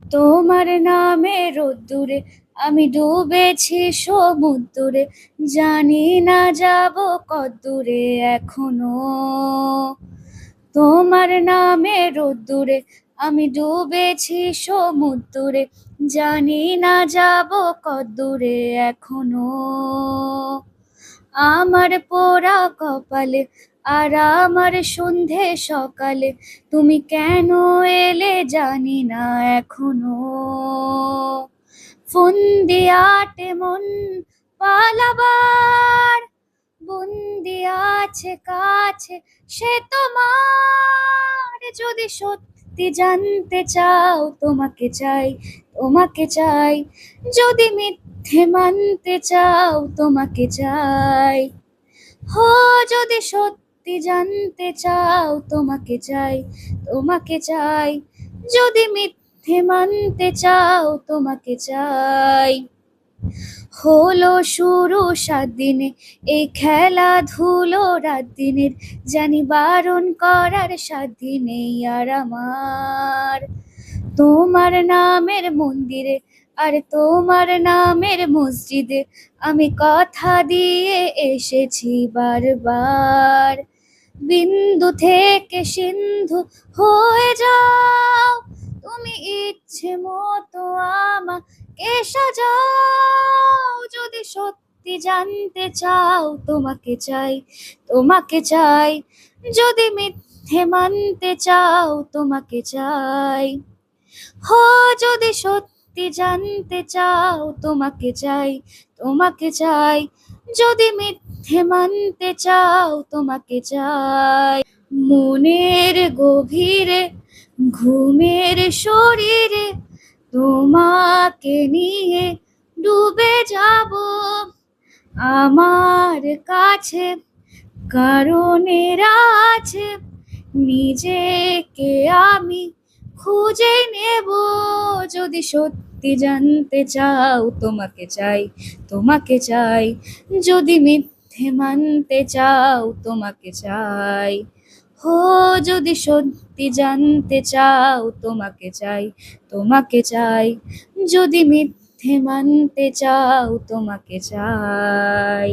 তোমার নামে রোদ্দুরে আমি ডুবেছি সমুদ্রে, জানি না যাব কদ্দূরে এখনো। তোমার নামে রোদ্দুরে আমি ডুবেছি সমুদ্রে, জানি না যাব কদ্দূরে এখনো। আমার পোড়া কপালে আর আমার সন্ধে সকালে তুমি কেন এলে জানি না এখনো। ফন্দি আটে মন পালাবার, বন্দি আছে কাছে সে তোমার। যদি সত্যি জানতে চাও তোমাকে চাই, তোমাকে চাই। যদি মিথ্যে মানতে চাও তোমাকে চাই। হো যদি সত্যি জানতে চাও তোমাকে চাই, তোমাকে চাই। যদি মিথ্যে মানতে চাও তোমাকে চাই। হলো শুরু 7 দিনে এই খেলাধুলো রাত দিনের, জানি বারণ করার সাধ্য নেই আর আমার। তোমার নামের মন্দিরে আর তোমার নামের মসজিদে আমি কথা দিয়ে এসেছি বারবার। বিন্দু থেকে সিন্ধু হয়ে যাও তুমি, ইচ্ছে মতো আমাকে সাজাও। যদি সত্যি জানতে চাও তোমাকে চাই, তোমাকে চাই। যদি মিথ্যে মানতে চাও তোমাকে চাই। হো যদি সত্যি জানতে চাও তোমাকে চাই, তোমাকে চাই। যদি মিথ্যে মানতে চাও তোমাকে চাই। মনের গভীরে ঘুমের শরীরে তোমাকে নিয়ে ডুবে যাব। আমার কাছে কারণের আছে, নিজেকে আমি খুঁজে নেব। যদি সত্যি জানতে চাও তোমাকে চাই, তোমাকে চাই। যদি মিথ্যে মানতে চাও তোমাকে চাই। হো যদি সত্যি জানতে চাও তোমাকে চাই, তোমাকে চাই। যদি মিথ্যে মানতে চাও তোমাকে চাই।